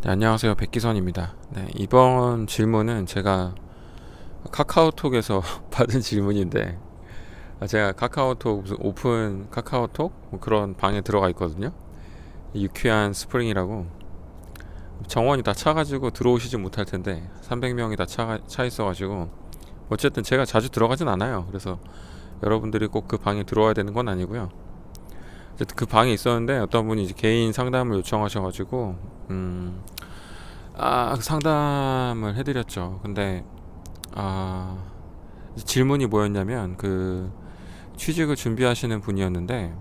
네, 안녕하세요. 백기선입니다. 네, 이번 질문은 제가 카카오톡에서 받은 질문인데, 제가 카카오톡 무슨 오픈 카카오톡 뭐 그런 방에 들어가 있거든요. 유쾌한 스프링이라고 정원이 다 차가지고 들어오시지 못할 텐데 300명이 다 차 있어가지고 어쨌든 제가 자주 들어가진 않아요. 그래서 여러분들이 꼭 그 방에 들어와야 되는 건 아니고요. 어쨌든 그 방에 있었는데 어떤 분이 이제 개인 상담을 요청하셔가지고 그 상담을 해드렸죠. 근데 아 질문이 뭐였냐면 그 취직을 준비하시는 분이었는데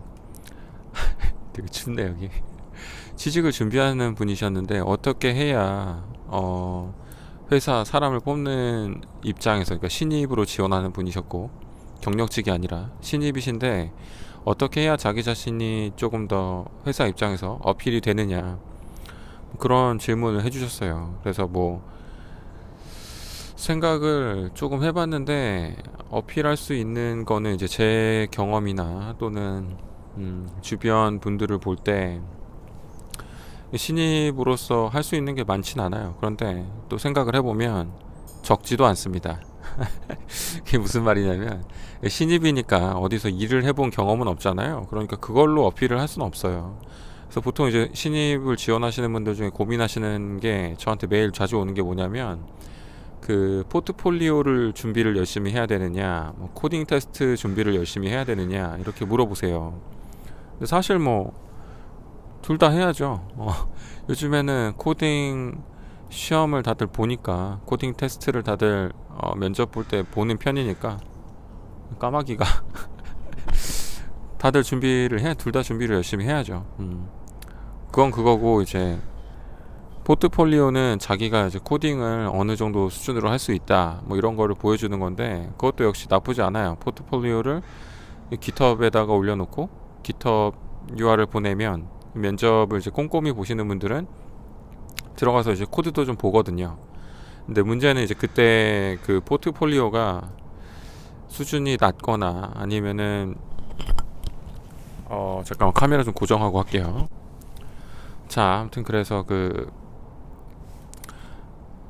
되게 춥네 여기. 취직을 준비하는 분이셨는데 어떻게 해야 회사 사람을 뽑는 입장에서, 그러니까 신입으로 지원하는 분이셨고 경력직이 아니라 신입이신데 어떻게 해야 자기 자신이 조금 더 회사 입장에서 어필이 되느냐, 그런 질문을 해주셨어요. 그래서 뭐 생각을 조금 해봤는데 어필할 수 있는 거는 이제 제 경험이나 또는 주변 분들을 볼 때 신입으로서 할 수 있는 게 많진 않아요. 그런데 또 생각을 해보면 적지도 않습니다. 그게 무슨 말이냐면 신입이니까 어디서 일을 해본 경험은 없잖아요. 그러니까 그걸로 어필을 할 수는 없어요. 그래서 보통 이제 신입을 지원하시는 분들 중에 고민하시는 게, 저한테 메일 자주 오는 게 뭐냐면 그 포트폴리오를 준비를 열심히 해야 되느냐, 뭐 코딩 테스트 준비를 열심히 해야 되느냐, 이렇게 물어보세요. 근데 사실 뭐 둘 다 해야죠. 요즘에는 코딩 시험을 다들 보니까, 코딩 테스트를 다들 면접 볼 때 보는 편이니까 까마귀가 다들 준비를 해, 둘 다 준비를 열심히 해야죠. 그건 그거고, 이제 포트폴리오는 자기가 이제 코딩을 어느 정도 수준으로 할 수 있다, 뭐 이런 거를 보여주는 건데, 그것도 역시 나쁘지 않아요. 포트폴리오를 깃허브에다가 올려놓고 깃허브 UR을 보내면 면접을 이제 꼼꼼히 보시는 분들은 들어가서 이제 코드도 좀 보거든요. 근데 문제는 이제 그때 그 포트폴리오가 수준이 낮거나 아니면은 잠깐만 카메라 좀 고정하고 할게요. 자, 아무튼 그래서 그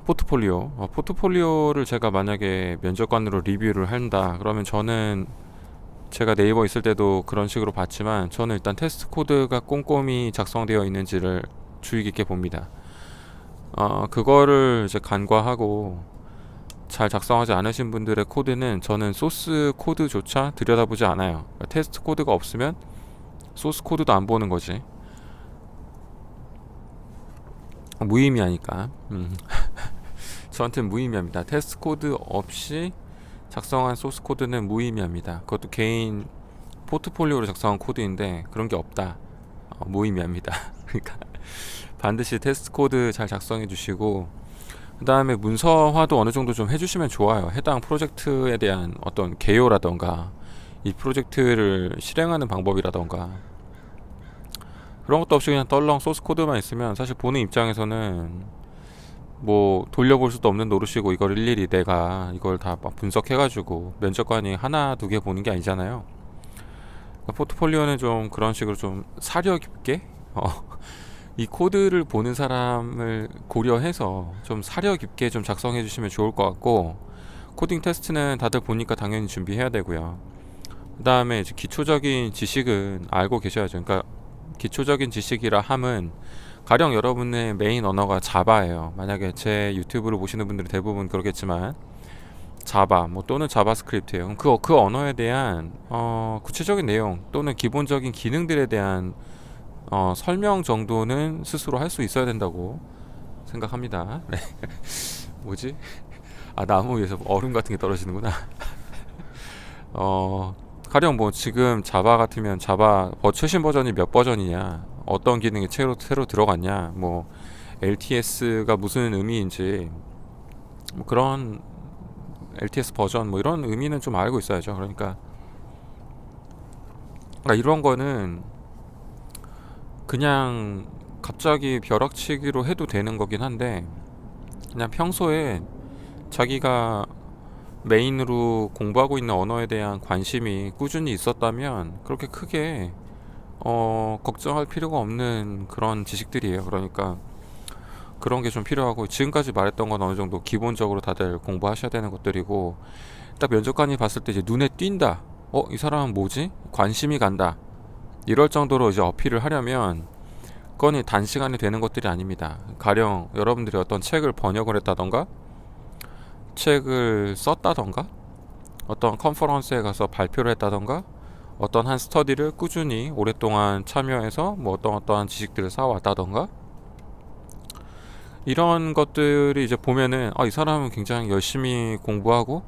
포트폴리오를 제가 만약에 면접관으로 리뷰를 한다 그러면, 저는 제가 네이버 있을 때도 그런 식으로 봤지만 저는 일단 테스트 코드가 꼼꼼히 작성되어 있는지를 주의 깊게 봅니다. 그거를 이제 간과하고 잘 작성하지 않으신 분들의 코드는 저는 소스 코드조차 들여다보지 않아요. 그러니까 테스트 코드가 없으면 소스 코드도 안 보는 거지. 무의미하니까. 저한테는 무의미합니다. 테스트 코드 없이 작성한 소스 코드는 무의미합니다. 그것도 개인 포트폴리오로 작성한 코드인데 그런 게 없다. 무의미합니다. 그러니까 반드시 테스트 코드 잘 작성해 주시고, 그 다음에 문서화도 어느 정도 좀 해주시면 좋아요. 해당 프로젝트에 대한 어떤 개요라던가 이 프로젝트를 실행하는 방법이라던가, 그런 것도 없이 그냥 떨렁 소스 코드만 있으면 사실 보는 입장에서는 뭐 돌려볼 수도 없는 노릇이고, 이걸 일일이 내가 이걸 다 분석해가지고 면접관이 하나 두 개 보는 게 아니잖아요. 그러니까 포트폴리오는 좀 그런 식으로 좀 사려 깊게 이 코드를 보는 사람을 고려해서 좀 사려 깊게 좀 작성해 주시면 좋을 것 같고, 코딩 테스트는 다들 보니까 당연히 준비해야 되고요. 그 다음에 이제 기초적인 지식은 알고 계셔야죠. 그러니까 기초적인 지식이라 함은 가령 여러분의 메인 언어가 자바예요. 만약에 제 유튜브를 보시는 분들이 대부분 그러겠지만 자바 뭐 또는 자바스크립트예요. 그럼 그 언어에 대한 구체적인 내용 또는 기본적인 기능들에 대한 설명 정도는 스스로 할 수 있어야 된다고 생각합니다. 네. 뭐지? 나무 위에서 얼음 같은 게 떨어지는구나. 가령 뭐 지금 자바 같으면 자바 최신 버전이 몇 버전이냐, 어떤 기능이 새로 들어갔냐, 뭐 LTS가 무슨 의미인지, 뭐 그런 LTS 버전 뭐 이런 의미는 좀 알고 있어야죠. 그러니까 이런 거는 그냥 갑자기 벼락치기로 해도 되는 거긴 한데, 그냥 평소에 자기가 메인으로 공부하고 있는 언어에 대한 관심이 꾸준히 있었다면 그렇게 크게 걱정할 필요가 없는 그런 지식들이에요. 그러니까 그런 게 좀 필요하고, 지금까지 말했던 건 어느 정도 기본적으로 다들 공부하셔야 되는 것들이고, 딱 면접관이 봤을 때 이제 눈에 띈다. 이 사람은 뭐지? 관심이 간다. 이럴 정도로 이제 어필을 하려면 건이 단시간에 되는 것들이 아닙니다. 가령 여러분들이 어떤 책을 번역을 했다던가, 책을 썼다던가, 어떤 컨퍼런스에 가서 발표를 했다던가, 어떤 한 스터디를 꾸준히 오랫동안 참여해서 뭐 어떠한 지식들을 쌓아왔다던가, 이런 것들이 이제 보면은 이 사람은 굉장히 열심히 공부하고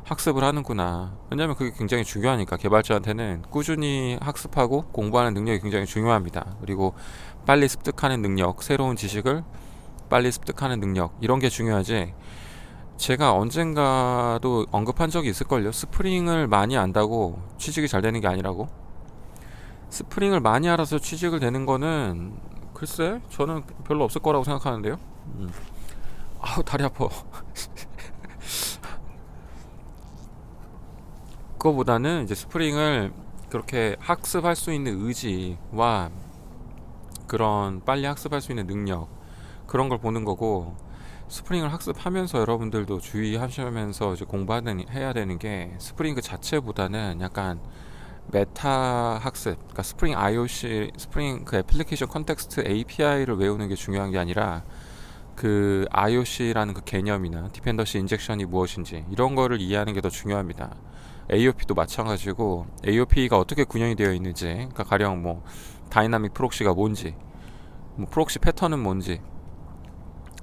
학습을 하는구나. 왜냐하면 그게 굉장히 중요하니까. 개발자한테는 꾸준히 학습하고 공부하는 능력이 굉장히 중요합니다. 그리고 빨리 습득하는 능력, 새로운 지식을 빨리 습득하는 능력, 이런 게 중요하지. 제가 언젠가도 언급한 적이 있을걸요. 스프링을 많이 안다고 취직이 잘 되는 게 아니라고. 스프링을 많이 알아서 취직을 되는 거는 글쎄 저는 별로 없을 거라고 생각하는데요. 아우 다리 아파. 그거보다는 이제 스프링을 그렇게 학습할 수 있는 의지와 그런 빨리 학습할 수 있는 능력, 그런 걸 보는 거고, 스프링을 학습하면서 여러분들도 주의하시면서 이제 해야 되는 게, 스프링 그 자체보다는 약간 메타 학습, 그러니까 스프링 IOC, 스프링 그 애플리케이션 컨텍스트 API를 외우는 게 중요한 게 아니라, 그 IOC라는 그 개념이나 디펜던시 인젝션이 무엇인지 이런 거를 이해하는 게 더 중요합니다. AOP도 마찬가지고, AOP가 어떻게 구현이 되어 있는지, 그러니까 가령 뭐 다이나믹 프록시가 뭔지, 뭐 프록시 패턴은 뭔지,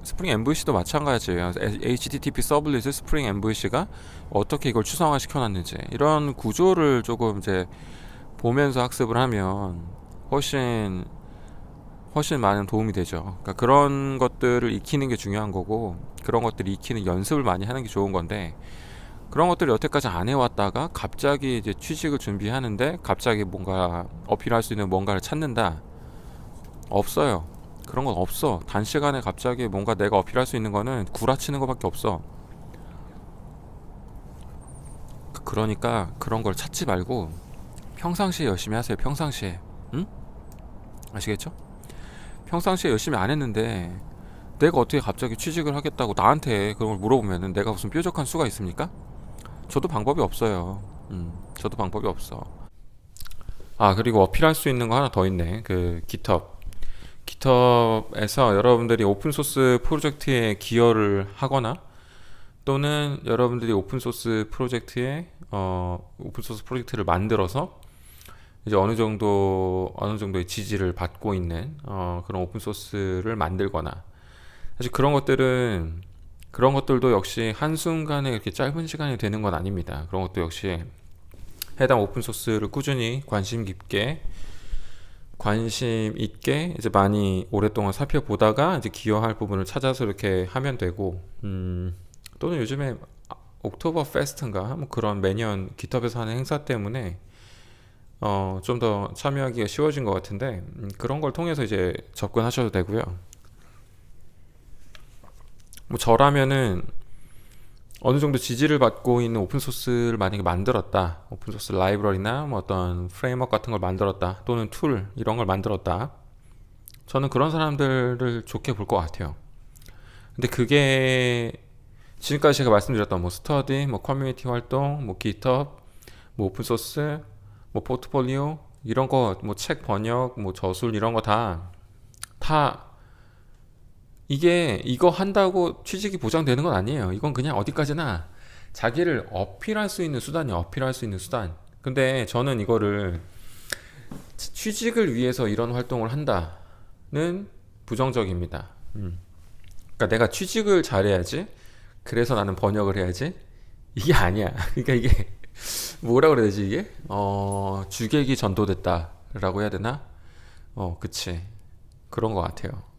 스프링 MVC도 마찬가지예요. HTTP 서블릿을 스프링 MVC가 어떻게 이걸 추상화 시켜놨는지, 이런 구조를 조금 이제 보면서 학습을 하면 훨씬 많은 도움이 되죠. 그러니까 그런 것들을 익히는 게 중요한 거고, 그런 것들을 익히는 연습을 많이 하는 게 좋은 건데, 그런 것들을 여태까지 안 해왔다가 갑자기 이제 취직을 준비하는데 갑자기 뭔가 어필할 수 있는 뭔가를 찾는다? 없어요. 그런 건 없어. 단시간에 갑자기 뭔가 내가 어필할 수 있는 거는 구라치는 것밖에 없어. 그러니까 그런 걸 찾지 말고 평상시에 열심히 하세요. 평상시에. 응? 아시겠죠? 평상시에 열심히 안 했는데 내가 어떻게 갑자기 취직을 하겠다고 나한테 그런 걸 물어보면은 내가 무슨 뾰족한 수가 있습니까? 저도 방법이 없어요. 저도 방법이 없어. 그리고 어필할 수 있는 거 하나 더 있네. 그 GitHub. GitHub에서 여러분들이 오픈소스 프로젝트에 기여를 하거나, 또는 여러분들이 오픈소스 프로젝트를 만들어서 이제 어느 정도의 지지를 받고 있는 그런 오픈소스를 만들거나, 사실 그런 것들도 역시 한순간에 이렇게 짧은 시간이 되는 건 아닙니다. 그런 것도 역시 해당 오픈소스를 꾸준히 관심 있게 이제 많이 오랫동안 살펴보다가 이제 기여할 부분을 찾아서 이렇게 하면 되고, 또는 요즘에 옥토버 페스트인가 뭐 그런 매년 깃허브에서 하는 행사 때문에 좀 더 참여하기가 쉬워진 것 같은데, 그런 걸 통해서 이제 접근하셔도 되고요. 뭐 저라면은 어느 정도 지지를 받고 있는 오픈소스를 만약에 만들었다, 오픈소스 라이브러리나 뭐 어떤 프레임워크 같은 걸 만들었다, 또는 툴 이런 걸 만들었다, 저는 그런 사람들을 좋게 볼 것 같아요. 근데 그게 지금까지 제가 말씀드렸던 뭐 스터디, 뭐 커뮤니티 활동, 뭐 깃허브, 뭐 오픈소스, 뭐 포트폴리오 이런 거, 뭐 책 번역, 뭐 저술 이런 거 다 이거 한다고 취직이 보장되는 건 아니에요. 이건 그냥 어디까지나 자기를 어필할 수 있는 수단이에요. 어필할 수 있는 수단. 근데 저는 이거를 취직을 위해서 이런 활동을 한다는 부정적입니다. 그러니까 내가 취직을 잘해야지, 그래서 나는 번역을 해야지, 이게 아니야. 그러니까 이게 뭐라 그래야 되지, 이게? 주객이 전도됐다라고 해야 되나? 그치. 그런 것 같아요.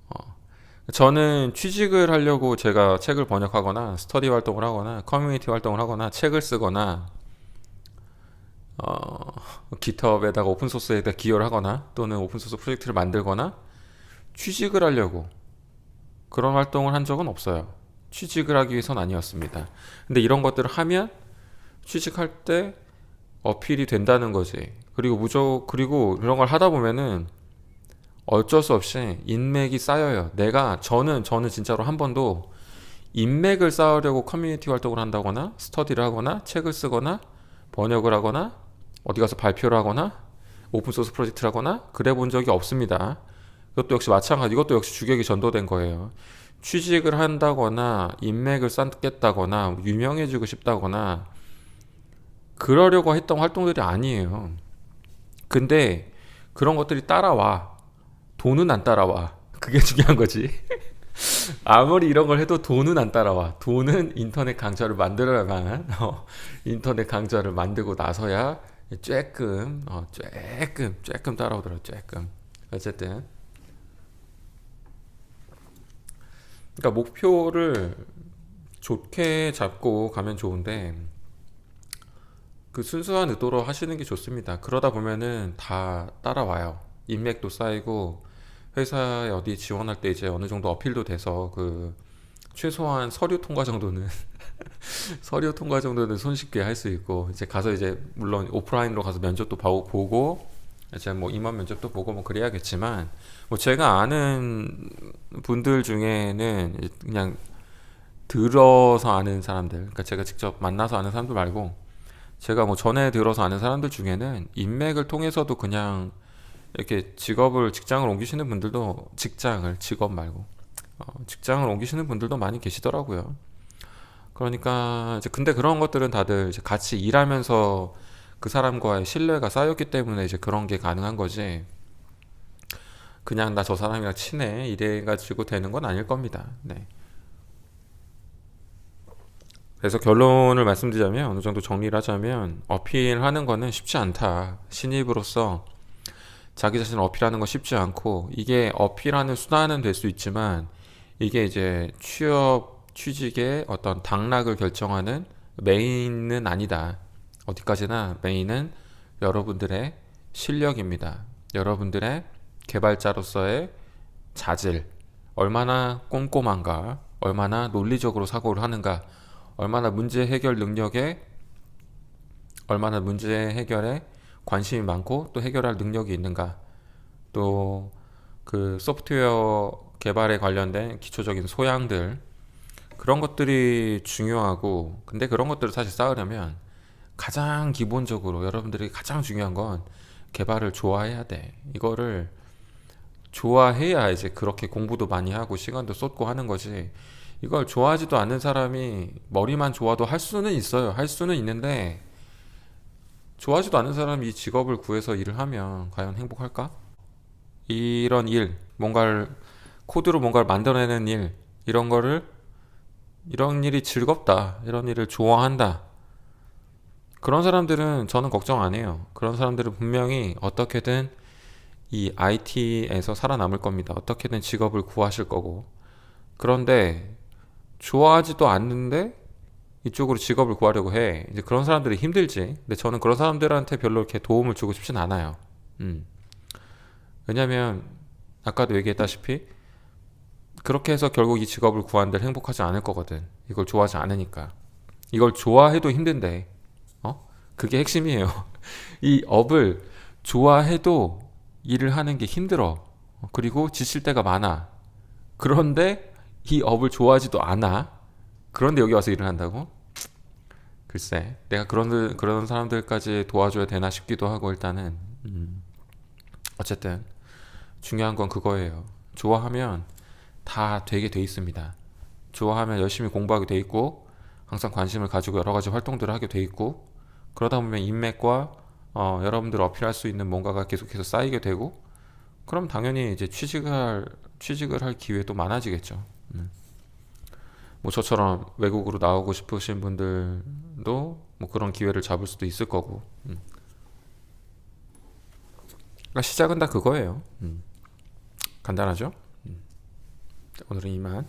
저는 취직을 하려고 제가 책을 번역하거나 스터디 활동을 하거나 커뮤니티 활동을 하거나 책을 쓰거나 깃허브에다가 오픈소스에다 기여를 하거나, 또는 오픈소스 프로젝트를 만들거나 취직을 하려고 그런 활동을 한 적은 없어요. 취직을 하기 위해서는 아니었습니다. 근데 이런 것들을 하면 취직할 때 어필이 된다는 거지. 그리고 이런 걸 하다 보면은 어쩔 수 없이 인맥이 쌓여요. 저는 진짜로 한 번도 인맥을 쌓으려고 커뮤니티 활동을 한다거나 스터디를 하거나 책을 쓰거나 번역을 하거나 어디 가서 발표를 하거나 오픈소스 프로젝트를 하거나 그래 본 적이 없습니다. 이것도 역시 마찬가지. 이것도 역시 주객이 전도된 거예요. 취직을 한다거나 인맥을 쌓겠다거나 유명해지고 싶다거나 그러려고 했던 활동들이 아니에요. 근데 그런 것들이 따라와. 돈은 안 따라와. 그게 중요한 거지. 아무리 이런 걸 해도 돈은 안 따라와. 돈은 인터넷 강좌를 만들어야만 인터넷 강좌를 만들고 나서야 쬐끔 따라오더라고. 쬐끔. 어쨌든 그러니까 목표를 좋게 잡고 가면 좋은데 그 순수한 의도로 하시는 게 좋습니다. 그러다 보면은 다 따라와요. 인맥도 쌓이고 회사에 어디 지원할 때 이제 어느 정도 어필도 돼서 그 최소한 서류 통과 정도는 서류 통과 정도는 손쉽게 할 수 있고 이제 가서 이제 물론 오프라인으로 가서 면접도 보고 이제 뭐 임원 면접도 보고 뭐 그래야겠지만 뭐 제가 아는 분들 중에는 그냥 들어서 아는 사람들 그러니까 제가 직접 만나서 아는 사람들 말고 제가 뭐 전에 들어서 아는 사람들 중에는 인맥을 통해서도 그냥 이렇게 직장을 옮기시는 분들도 직업 말고 직장을 옮기시는 분들도 많이 계시더라고요. 그러니까 이제 근데 그런 것들은 다들 이제 같이 일하면서 그 사람과의 신뢰가 쌓였기 때문에 이제 그런 게 가능한 거지. 그냥 나 저 사람이랑 친해 이래가지고 되는 건 아닐 겁니다. 네. 그래서 결론을 말씀드리자면 어느 정도 정리를 하자면 어필하는 거는 쉽지 않다. 신입으로서 자기 자신을 어필하는 건 쉽지 않고 이게 어필하는 수단은 될 수 있지만 이게 이제 취직의 어떤 당락을 결정하는 메인은 아니다. 어디까지나 메인은 여러분들의 실력입니다. 여러분들의 개발자로서의 자질, 얼마나 꼼꼼한가, 얼마나 논리적으로 사고를 하는가, 얼마나 문제 해결에 관심이 많고 또 해결할 능력이 있는가, 또 그 소프트웨어 개발에 관련된 기초적인 소양들, 그런 것들이 중요하고, 근데 그런 것들을 사실 쌓으려면 가장 기본적으로 여러분들이 가장 중요한 건 개발을 좋아해야 돼. 이거를 좋아해야 이제 그렇게 공부도 많이 하고 시간도 쏟고 하는 거지. 이걸 좋아하지도 않는 사람이 머리만 좋아도 할 수는 있어요. 할 수는 있는데 좋아하지도 않는 사람이 이 직업을 구해서 일을 하면 과연 행복할까? 코드로 뭔가를 만들어내는 일, 이런 일이 즐겁다. 이런 일을 좋아한다. 그런 사람들은 저는 걱정 안 해요. 그런 사람들은 분명히 어떻게든 이 IT에서 살아남을 겁니다. 어떻게든 직업을 구하실 거고. 그런데 좋아하지도 않는데 이쪽으로 직업을 구하려고 해. 이제 그런 사람들이 힘들지. 근데 저는 그런 사람들한테 별로 이렇게 도움을 주고 싶진 않아요. 음. 왜냐면 아까도 얘기했다시피 그렇게 해서 결국 이 직업을 구한들 행복하지 않을 거거든. 이걸 좋아하지 않으니까. 이걸 좋아해도 힘든데, 그게 핵심이에요. 이 업을 좋아해도 일을 하는 게 힘들어. 그리고 지칠 때가 많아. 그런데 이 업을 좋아하지도 않아. 그런데 여기 와서 일을 한다고? 글쎄, 내가 그런 사람들까지 도와줘야 되나 싶기도 하고, 일단은. 어쨌든, 중요한 건 그거예요. 좋아하면 다 되게 돼 있습니다. 좋아하면 열심히 공부하게 돼 있고, 항상 관심을 가지고 여러 가지 활동들을 하게 돼 있고, 그러다 보면 인맥과 여러분들 어필할 수 있는 뭔가가 계속해서 쌓이게 되고, 그럼 당연히 이제 취직을 할 기회도 많아지겠죠. 뭐 저처럼 외국으로 나오고 싶으신 분들도 뭐 그런 기회를 잡을 수도 있을 거고. 그러니까 시작은 다 그거예요. 간단하죠? 오늘은 이만.